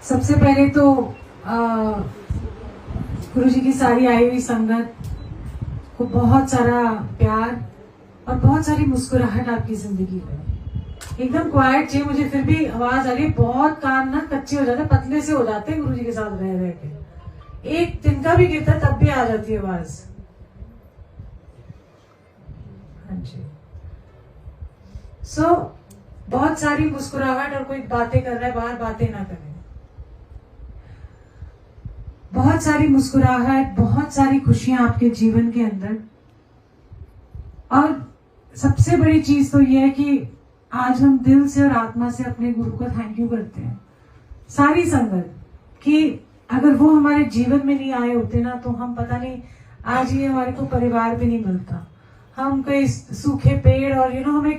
सबसे पहले तो गुरु जी की सारी आई हुई संगत को बहुत सारा प्यार और बहुत सारी मुस्कुराहट आपकी जिंदगी में। एकदम क्वाइट चाहिए, मुझे फिर भी आवाज आ रही है। बहुत कान ना कच्चे हो जाते, पतले से हो जाते हैं गुरु जी के साथ रह रह के। एक तिनका भी गिरता तब भी आ जाती है आवाज। हाँ जी। बहुत सारी मुस्कुराहट, और कोई बातें कर रहा है बाहर, बातें ना करें। बहुत सारी मुस्कुराहट, बहुत सारी खुशियां आपके जीवन के अंदर। और सबसे बड़ी चीज तो यह है कि आज हम दिल से और आत्मा से अपने गुरु को थैंक यू करते हैं, सारी संगत, कि अगर वो हमारे जीवन में नहीं आए होते ना तो हम पता नहीं आज ये हमारे को परिवार भी नहीं मिलता। हम कई सूखे पेड़, और हम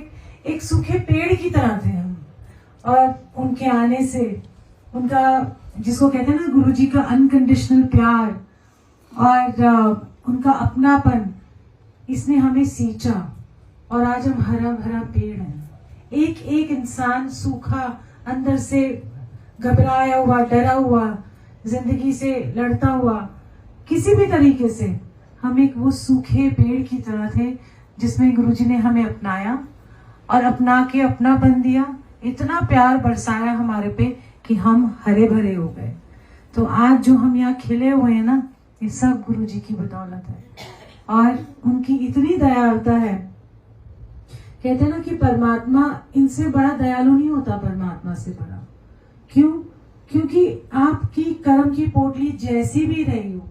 एक सूखे पेड़ की तरह थे हम। और उनके आने से, उनका जिसको कहते हैं ना गुरु जी का अनकंडीशनल प्यार और उनका अपनापन, इसने हमें सींचा और आज हम हरा भरा पेड़ हैं। एक एक इंसान सूखा, अंदर से घबराया हुआ, डरा हुआ, जिंदगी से लड़ता हुआ, किसी भी तरीके से हम एक वो सूखे पेड़ की तरह थे जिसमें गुरुजी ने हमें अपनाया और अपना के अपनापन दिया, इतना प्यार बरसाया हमारे पे कि हम हरे भरे हो गए। तो आज जो हम यहाँ खिले हुए हैं ना, ये सब गुरुजी की बदौलत है और उनकी इतनी दयालुता है। कहते हैं ना कि परमात्मा इनसे बड़ा दयालु नहीं होता, परमात्मा से बड़ा। क्यों? क्योंकि आपकी कर्म की पोटली जैसी भी रही हो,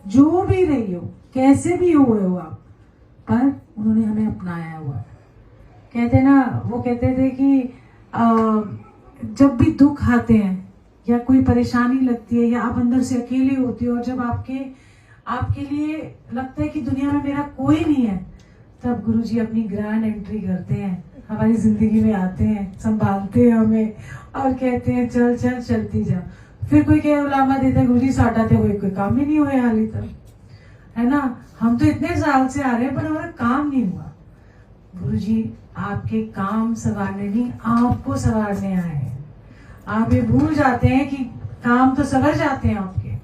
जो भी रही हो, कैसे भी हुए हो आप, पर उन्होंने हमें अपनाया हुआ है। कहते ना, वो कहते थे कि जब भी दुख आते हैं या कोई परेशानी लगती है या आप अंदर से अकेले होते हो और जब आपके लिए लगता है कि दुनिया में मेरा कोई नहीं है, तब गुरुजी अपनी ग्रैंड एंट्री करते हैं, हमारी जिंदगी में आते हैं, संभालते हैं हमें और कहते हैं चल चल चलती जा। फिर कोई क्या उलामा देता है, गुरुजी साटा थे, कोई काम ही नहीं हुए हाल तक, है ना। हम तो इतने साल से आ रहे हैं पर हमारा काम नहीं हुआ। गुरुजी आपके काम संवारने नहीं, आपको संवारने आए हैं। आप ये भूल जाते हैं कि काम तो संवर जाते हैं आपके।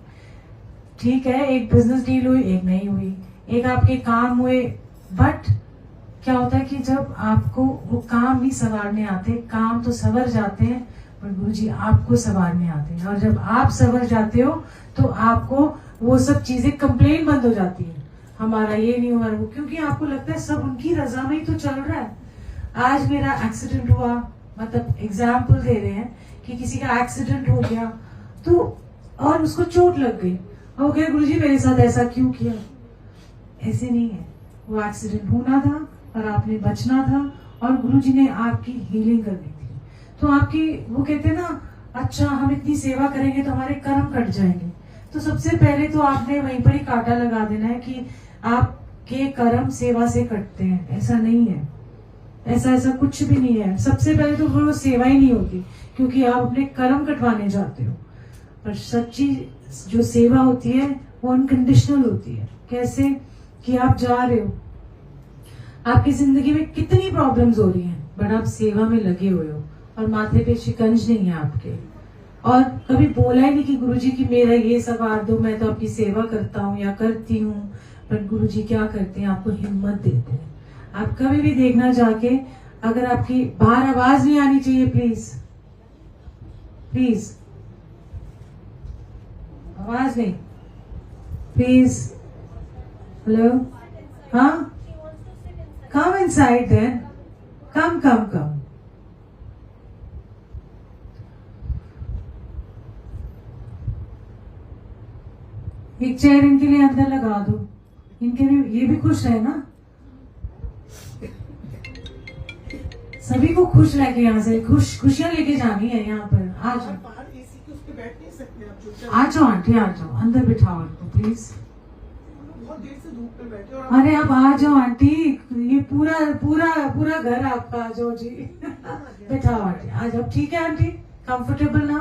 ठीक है, एक बिजनेस डील हुई, एक नहीं हुई, एक आपके काम हुए, बट क्या होता है कि जब आपको वो काम नहीं संवारने आते, काम तो संवर जाते हैं पर गुरुजी आपको संवारने आते हैं। और जब आप संवर जाते हो तो आपको वो सब चीजें कंप्लेन बंद हो जाती है, हमारा ये नहीं हुआ वो, क्योंकि आपको लगता है सब उनकी रजा में ही तो चल रहा है। आज मेरा एक्सीडेंट हुआ, मतलब एग्जाम्पल दे रहे हैं कि किसी का एक्सीडेंट हो गया तो और उसको चोट लग गई और कहे गुरुजी मेरे साथ ऐसा क्यों किया। ऐसे नहीं है, वो एक्सीडेंट होना था और आपने बचना था और गुरुजी ने आपकी हीलिंग करनी थी। तो आपकी, वो कहते हैं ना, अच्छा हम इतनी सेवा करेंगे तो हमारे कर्म कट जाएंगे। तो सबसे पहले तो आपने वहीं पर ही कांटा लगा देना है कि आपके कर्म सेवा से कटते हैं। ऐसा नहीं है, ऐसा कुछ भी नहीं है। सबसे पहले तो वो सेवा ही नहीं होती क्योंकि आप अपने कर्म कटवाने जाते हो। पर सच्ची जो सेवा होती है वो अनकंडीशनल होती है। कैसे? कि आप जा रहे हो, आपकी जिंदगी में कितनी प्रॉब्लम्स हो रही हैं, बट आप सेवा में लगे हुए हो और माथे पे शिकंज नहीं है आपके, और कभी बोला ही नहीं कि गुरुजी की मेरा ये सवार दो, मैं तो आपकी सेवा करता हूँ या करती हूँ। पर गुरुजी क्या करते हैं, आपको हिम्मत देते हैं। आप कभी भी देखना जाके, अगर आपकी बाहर आवाज नहीं आनी चाहिए, प्लीज प्लीज आवाज नहीं, प्लीज। हेलो, हाँ, कम इनसाइड देन, कम कम कम। एक चेयर इनके लिए अंदर लगा दो, इनके भी, ये भी खुश है ना। सभी को खुश लेके यहाँ से खुशियां लेके जानी है यहाँ पर। आ जाओ, आ जाओ आंटी, आ जाओ, अंदर बिठाओ इनको प्लीज। अरे अब आ जाओ आंटी, ये पूरा पूरा पूरा घर आपका, आ जाओ जी। बिठाओ आंटी, आ जाओ। ठीक है आंटी, कंफर्टेबल ना,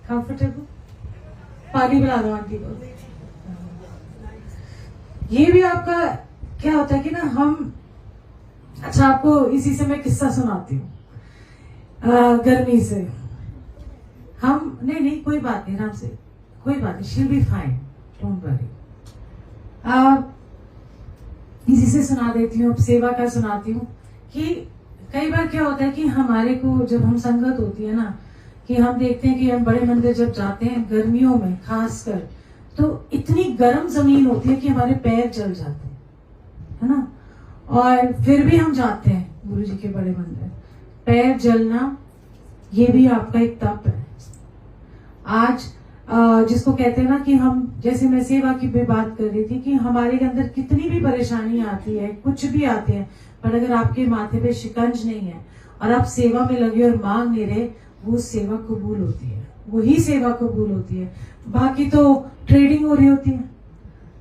कंफर्टेबल। पानी पिला दो आंटी को। ये भी आपका क्या होता है कि ना, हम, अच्छा आपको इसी से मैं किस्सा सुनाती हूँ गर्मी से। हम नहीं कोई बात नहीं, आराम से, कोई बात नहीं, she will be fine, don't worry. इसी से सुना देती हूँ, सेवा का सुनाती हूँ कि कई बार क्या होता है कि हमारे को जब हम संगत होती है ना, कि हम देखते हैं कि हम बड़े मंदिर जब जाते हैं गर्मियों में खासकर, तो इतनी गर्म जमीन होती है कि हमारे पैर जल जाते हैं, है ना। और फिर भी हम जाते हैं गुरु जी के बड़े मंदिर। पैर जलना ये भी आपका एक तप है। आज जिसको कहते हैं ना कि हम, जैसे मैं सेवा की भी बात कर रही थी कि हमारे अंदर कितनी भी परेशानी आती है, कुछ भी आते हैं, पर अगर आपके माथे पे शिकंज नहीं है और आप सेवा में लगे और मांग नहीं रहे, वो सेवा कबूल होती है, वही सेवा कबूल होती है। बाकी तो ट्रेडिंग हो रही होती है।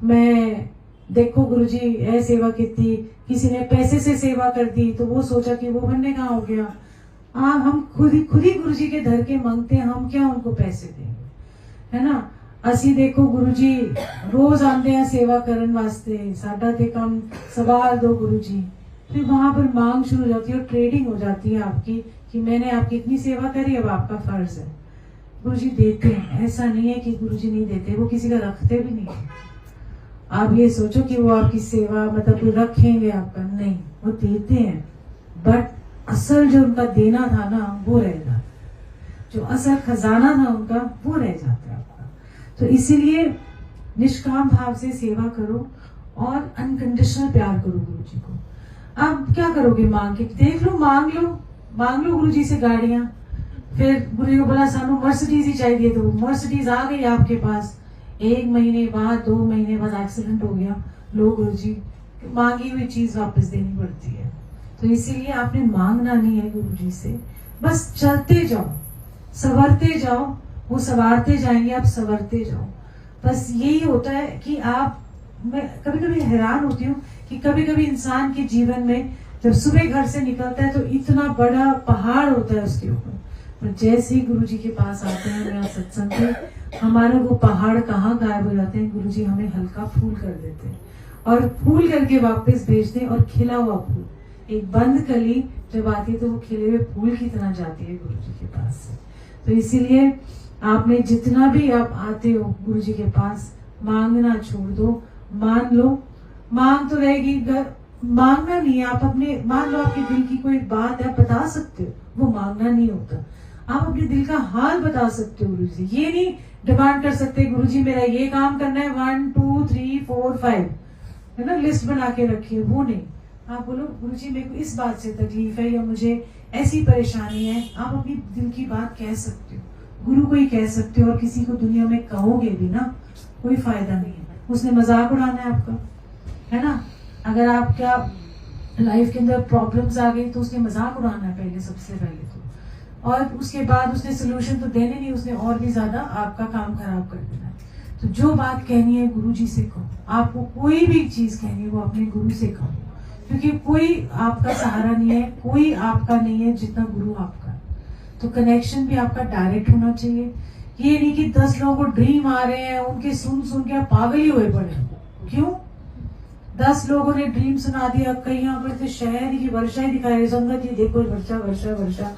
मैं देखो गुरुजी ऐ सेवा की थी, किसी ने पैसे से सेवा कर दी तो वो सोचा कि वो बनने कहाँ हो गया। हम खुद ही गुरुजी के धर के मांगते हैं, हम क्या उनको पैसे देंगे, है ना। ਅਸੀਂ देखो गुरु जी रोज आते हैं सेवा करने वास्ते, साडा ते काम सवाल दो गुरु जी। फिर वहां पर मांग शुरू हो जाती है और ट्रेडिंग हो जाती है आपकी कि मैंने आपकी इतनी सेवा करी, अब आपका फर्ज है। गुरु जी देते हैं, ऐसा नहीं है कि गुरु जी नहीं देते, वो किसी का रखते भी नहीं है। आप ये सोचो कि वो आपकी सेवा मतलब रखेंगे आपका, नहीं, वो देते हैं, बट असल जो उनका देना था ना वो रह जाता, जो असल खजाना था उनका वो रह जाता है आपका। तो इसीलिए निष्काम भाव से सेवा करो और अनकंडीशनल प्यार करो गुरु जी को। अब क्या करोगे, मांग के देख लो, मांग लो गुरु जी से गाड़ियां। फिर गुरु जी को बोला सानू मर्सिडीज ही चाहिए, तो मर्सिडीज आ गई आपके पास। 1 महीने बाद 2 महीने बाद एक्सीडेंट हो गया, लो गुरु जी, मांगी हुई चीज वापस देनी पड़ती है। तो इसीलिए आपने मांगना नहीं है गुरु जी से, बस चलते जाओ, संवरते जाओ, वो संवारते जाएंगे, आप संवरते जाओ। बस यही होता है कि आप, मैं कभी कभी हैरान होती हूँ कि कभी कभी इंसान के जीवन में जब सुबह घर से निकलता है तो इतना बड़ा पहाड़ होता है उसके ऊपर, पर जैसे ही गुरु जी के पास आते हैं मेरा सत्संग के, हमारा वो पहाड़ कहाँ गायब हो जाते हैं, गुरु जी हमें हल्का फूल कर देते हैं और फूल करके वापस भेजते हैं। और खिला हुआ फूल, एक बंद कली जब आती है तो वो खिले हुए फूल की तरह जाती है गुरु जी के पास से। तो इसीलिए आपने जितना भी आप आते हो गुरु जी के पास, मांगना छोड़ दो, मान लो। मांग तो रहेगी, मांगना नहीं है, आप अपने, मान लो आपके दिल की कोई बात है, आप बता सकते हो, वो मांगना नहीं होता। आप अपने दिल का हाल बता सकते हो गुरु जी, ये नहीं डिमांड कर सकते गुरु जी मेरा ये काम करना है, 1 2 3 4 5, है ना, लिस्ट बना के रखिए, वो नहीं। आप बोलो गुरु जी मेरे को इस बात से तकलीफ है या मुझे ऐसी परेशानी है। आप अपनी दिल की बात कह सकते हो, गुरु को ही कह सकते हो, और किसी को दुनिया में कहोगे भी ना कोई फायदा नहीं है, उसने मजाक उड़ाना है आपका, है ना। अगर आपका लाइफ के अंदर प्रॉब्लम्स आ गई तो उसने मजाक उड़ाना है पहले, सबसे पहले तो, और उसके बाद उसने सोल्यूशन तो देने नहीं, उसने और भी ज्यादा आपका काम खराब कर देना है। तो जो बात कहनी है गुरु जी से कहो, आपको कोई भी चीज कहनी है वो अपने गुरु से कहो, क्योंकि कोई आपका सहारा नहीं है, कोई आपका नहीं है जितना गुरु आपका है। तो कनेक्शन भी आपका डायरेक्ट होना चाहिए। ये नहीं कि 10 लोगों को ड्रीम आ रहे हैं, उनके सुन के आप पागल ही हुए पड़े। क्यों? 10 लोगों ने ड्रीम सुना दिया, कहीं यहाँ पर तो शहर की वर्षा ही दिखा रही, संगत जी देखो वर्षा वर्षा वर्षा।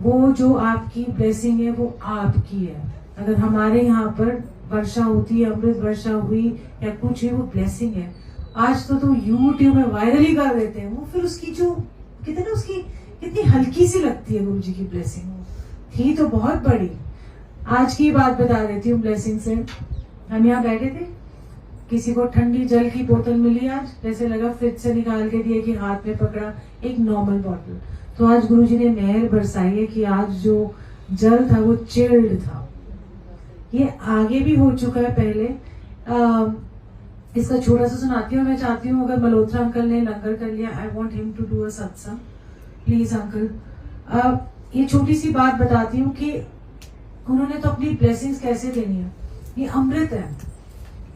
वो जो आपकी ब्लेसिंग है वो आपकी है। अगर हमारे यहाँ पर वर्षा होती है, अमृत वर्षा हुई या कुछ है, वो ब्लेसिंग है। आज तो यूट्यूब में वायरल ही कर देते हैं वो, फिर उसकी जो कहते हैं ना, उसकी कितनी हल्की सी लगती है गुरु जी की ब्लेसिंग, थी तो बहुत बड़ी। आज की बात बता देती हूँ ब्लेसिंग से। हम यहाँ बैठे थे, किसी को ठंडी जल की बोतल मिली, आज जैसे लगा फ्रिज से निकाल के दिए कि हाथ में पकड़ा, एक नॉर्मल बॉटल। तो आज गुरुजी ने मेहर बरसाई है कि आज जो जल था वो चिल्ड था। ये आगे भी हो चुका है पहले। इसका छोटा सा सुनाती हूँ। मैं चाहती हूँ अगर मल्होत्रा अंकल ने लंगर कर लिया, I want him to do a satsang, please uncle. ये छोटी सी बात बताती हूँ कि उन्होंने तो अपनी ब्लेसिंग्स कैसे देनी है, ये अमृत है।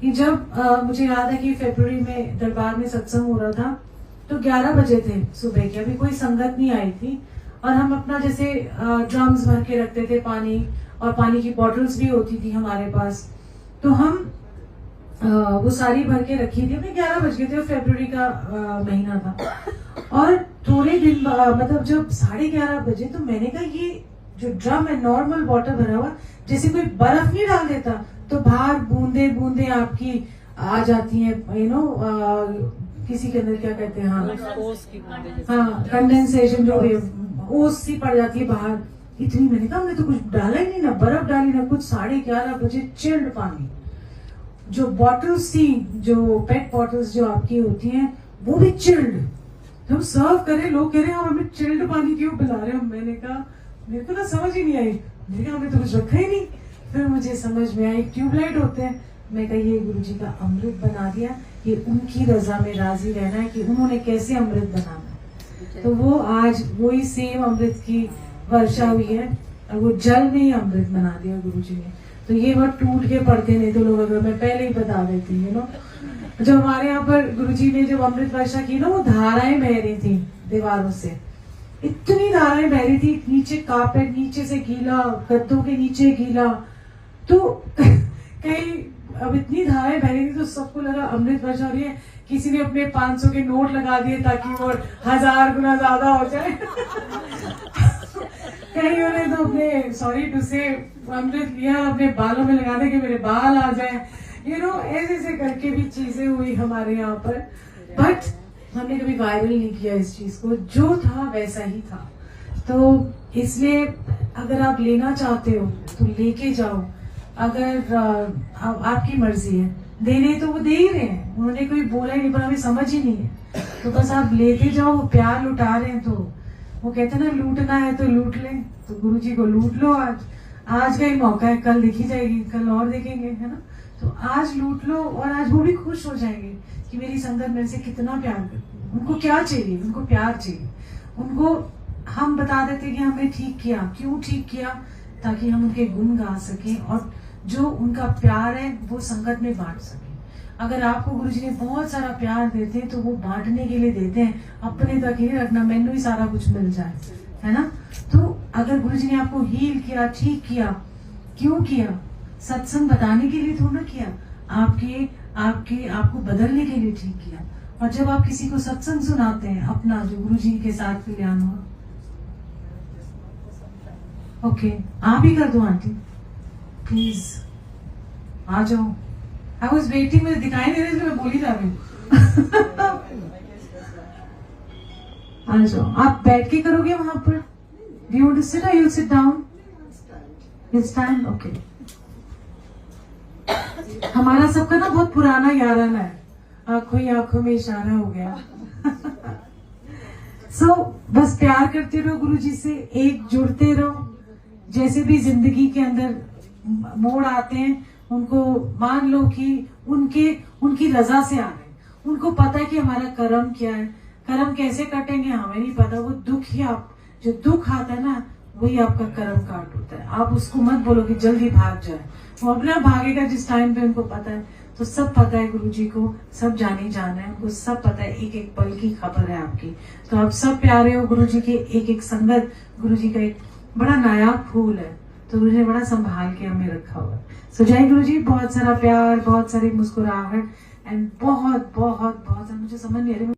कि जब मुझे याद है कि फरवरी में दरबार में सत्संग हो रहा था, तो 11 बजे थे सुबह के, अभी कोई संगत नहीं आई थी, और हम अपना जैसे ड्रम्स भर के रखते थे पानी, और पानी की बॉटल्स भी होती थी हमारे पास, तो हम वो सारी भर के रखी थी। हमने 11 बज गए थे, फरवरी का महीना था, और थोड़े दिन मतलब जब 11:30 बजे, तो मैंने कहा ये जो ड्रम है नॉर्मल वाटर भरा हुआ, जैसे कोई बर्फ नहीं डाल देता तो बाहर बूंदे बूंदे आपकी आ जाती है, किसी के अंदर क्या कहते हैं, हाँ कंडेंसेशन जो भी ओस सी पड़ जाती है बाहर। इतनी, मैंने कहा हमने तो कुछ डाला ही नहीं, ना बर्फ डाली ना कुछ। 11:30 बजे चिल्ड पानी। जो बॉटल्स थी, जो पेट बॉटल्स जो आपकी होती हैं, वो भी चिल्ड। हम सर्व करें, लोग कह रहे हैं हम हमें चिल्ड पानी क्यों पिला रहे हैं। मैंने कहा मेरे को ना समझ ही नहीं आई, मैंने कहा हमने तो कुछ रखा ही नहीं। फिर मुझे समझ में आई ट्यूबलाइट होते हैं। मैं कहा ये गुरुजी का अमृत बना दिया, ये उनकी रजा में राजी रहना है कि उन्होंने कैसे अमृत बनाना है। तो वो आज वही सेम अमृत की वर्षा हुई है और वो जल में ही अमृत बना दिया गुरुजी ने। तो ये बहुत टूट के पड़ते, नहीं तो लोग अगर मैं पहले ही बता देती है ना। जो हमारे यहाँ पर गुरुजी ने जब अमृत वर्षा की ना, वो धाराएं बह रही थी दीवारों से, इतनी धाराएं बह रही थी, नीचे कारपेट नीचे से गीला, गद्दों के नीचे गीला। तो कहीं अब इतनी धाराएं बह रही थी तो सबको लगा अमृत वर्षा हो रही है। किसी ने अपने 500 के नोट लगा दिए ताकि वो 1000 गुना ज्यादा हो जाए। कहीं उन्हें तो अपने, सॉरी टू से, अमृत लिया अपने बालों में लगा दे कि मेरे बाल आ जाए, ऐसे ऐसे करके भी चीजें हुई हमारे यहाँ पर। बट हमने कभी वायरल नहीं किया इस चीज को, जो था वैसा ही था। तो इसलिए अगर आप लेना चाहते हो तो लेके जाओ। अगर आपकी मर्जी है, देने तो वो दे ही रहे हैं, उन्होंने कोई बोला ही नहीं, पर हमें समझ ही नहीं है। तो बस आप लेते जाओ, वो प्यार लुटा रहे हैं। तो वो कहते हैं ना, लूटना है तो लूट लें। तो गुरुजी को लूट लो। आज का ही मौका है, कल देखी जाएगी, कल और देखेंगे, है ना। तो आज लूट लो और आज वो भी खुश हो जाएंगे कि मेरी संगत मेरे से कितना प्यार करती है। उनको क्या चाहिए? उनको प्यार चाहिए। उनको हम बता देते कि हमने ठीक किया। क्यों ठीक किया? ताकि हम उनके गुण गा सकें और जो उनका प्यार है वो संगत में बांट सके। अगर आपको गुरुजी ने बहुत सारा प्यार देते हैं तो वो बांटने के लिए देते हैं, अपने तक ही रखना, मैंने ही सारा कुछ मिल जाए, है ना। तो अगर गुरुजी ने आपको हील किया, ठीक किया, क्यों किया? सत्संग बताने के लिए थोड़ा ना किया, आपको बदलने के लिए ठीक किया। और जब आप किसी को सत्संग सुनाते हैं अपना, जो गुरुजी के साथ कल्याण हुआ, ओके, आप ही कर दो आंटी प्लीज, आ जाओ। आई वॉज वेटिंग, मुझे दिखाई नहीं रही, मैं बोली जा रही हूँ। आ जाओ। आप बैठ के करोगे वहां पर? Do you want to sit or you'll sit down? You'll stand? Okay. हमारा सबका ना बहुत पुराना याराना है, आंखों ही आंखों में इशारा हो गया। बस प्यार करते रहो गुरुजी से, एक जुड़ते रहो। जैसे भी जिंदगी के अंदर मोड़ आते हैं, उनको मान लो कि उनकी रजा से आ रहे हैं। उनको पता है कि हमारा कर्म क्या है, कर्म कैसे कटेंगे हमें नहीं पता। वो दुख ही, जो दुख आता है ना, वही आपका कर्म काट होता है। आप उसको मत बोलो कि जल्दी भाग जाए, वो अपना भागेगा जिस टाइम पे उनको पता है। तो सब पता है गुरुजी को, सब जाने जाना है, उनको सब पता है, एक एक पल की खबर है आपकी। तो आप सब प्यारे हो गुरुजी के, एक एक संगत गुरुजी का एक बड़ा नायाब फूल है। तो गुरुजी ने बड़ा संभाल के हमें रखा हुआ है। सो जय गुरुजी, बहुत सारा प्यार, बहुत सारी मुस्कुराहट एंड बहुत बहुत बहुत, मुझे समझ नहीं आ रही।